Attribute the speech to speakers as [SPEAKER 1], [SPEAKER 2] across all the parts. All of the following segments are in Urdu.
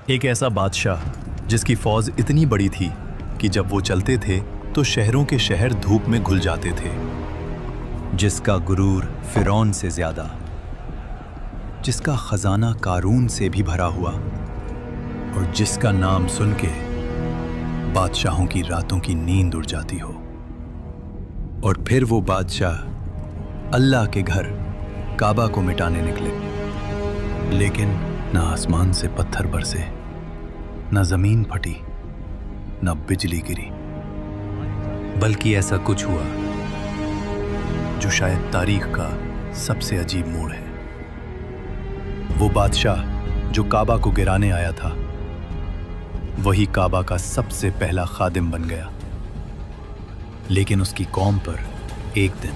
[SPEAKER 1] ایک ایسا بادشاہ جس کی فوج اتنی بڑی تھی کہ جب وہ چلتے تھے تو شہروں کے شہر دھوپ میں گھل جاتے تھے، جس کا غرور فرعون سے زیادہ، جس کا خزانہ قارون سے بھی بھرا ہوا، اور جس کا نام سن کے بادشاہوں کی راتوں کی نیند اڑ جاتی ہو۔ اور پھر وہ بادشاہ اللہ کے گھر کعبہ کو مٹانے نکلے، لیکن نہ آسمان سے پتھر برسے، نہ زمین پھٹی، نہ بجلی گری، بلکہ ایسا کچھ ہوا جو شاید تاریخ کا سب سے عجیب موڑ ہے۔ وہ بادشاہ جو کعبہ کو گرانے آیا تھا، وہی کعبہ کا سب سے پہلا خادم بن گیا، لیکن اس کی قوم پر ایک دن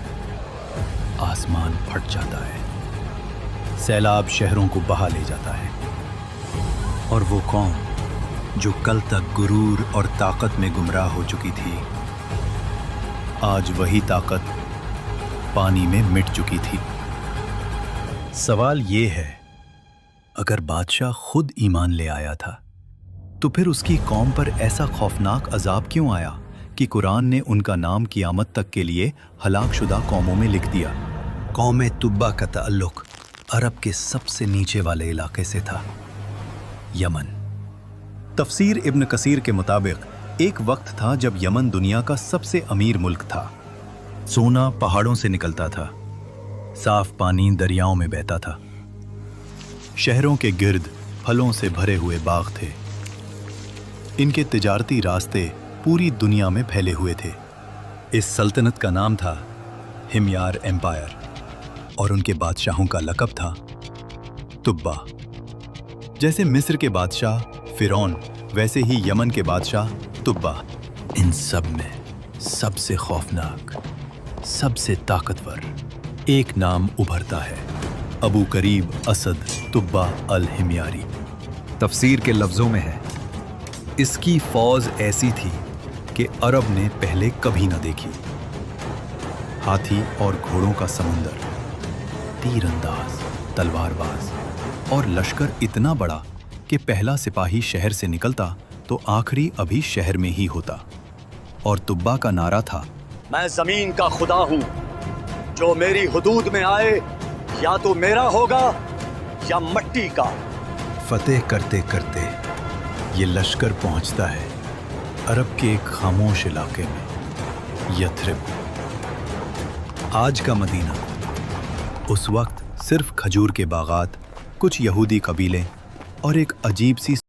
[SPEAKER 1] آسمان پھٹ جاتا ہے، سیلاب شہروں کو بہا لے جاتا ہے، اور وہ قوم جو کل تک غرور اور طاقت میں گمراہ ہو چکی تھی، آج وہی طاقت پانی میں مٹ چکی تھی۔ سوال یہ ہے، اگر بادشاہ خود ایمان لے آیا تھا تو پھر اس کی قوم پر ایسا خوفناک عذاب کیوں آیا کہ قرآن نے ان کا نام قیامت تک کے لیے ہلاک شدہ قوموں میں لکھ دیا؟ قوم تبا کا تعلق عرب کے سب سے نیچے والے علاقے سے تھا، یمن۔ تفسیر ابن کثیر کے مطابق ایک وقت تھا جب یمن دنیا کا سب سے امیر ملک تھا۔ سونا پہاڑوں سے نکلتا تھا، صاف پانی دریاؤں میں بہتا تھا، شہروں کے گرد پھلوں سے بھرے ہوئے باغ تھے، ان کے تجارتی راستے پوری دنیا میں پھیلے ہوئے تھے۔ اس سلطنت کا نام تھا ہمیار ایمپائر، اور ان کے بادشاہوں کا لقب تھا تبا۔ جیسے مصر کے بادشاہ فرعون، ویسے ہی یمن کے بادشاہ تبا۔ ان سب میں سب سے خوفناک، سب سے طاقتور ایک نام ابھرتا ہے، ابو کریب اسد تبا الہمیاری۔ تفسیر کے لفظوں میں ہے، اس کی فوج ایسی تھی کہ عرب نے پہلے کبھی نہ دیکھی، ہاتھی اور گھوڑوں کا سمندر، تیر انداز، تلوار باز، اور لشکر اتنا بڑا کہ پہلا سپاہی شہر سے نکلتا تو آخری ابھی شہر میں ہی ہوتا، اور تبا کا نعرہ تھا،
[SPEAKER 2] میں زمین کا خدا ہوں، جو میری حدود میں آئے یا تو میرا ہوگا یا مٹی کا۔
[SPEAKER 1] فتح کرتے کرتے یہ لشکر پہنچتا ہے عرب کے ایک خاموش علاقے میں، یثرب۔ آج کا مدینہ اس وقت صرف کھجور کے باغات، کچھ یہودی قبیلے اور ایک عجیب سی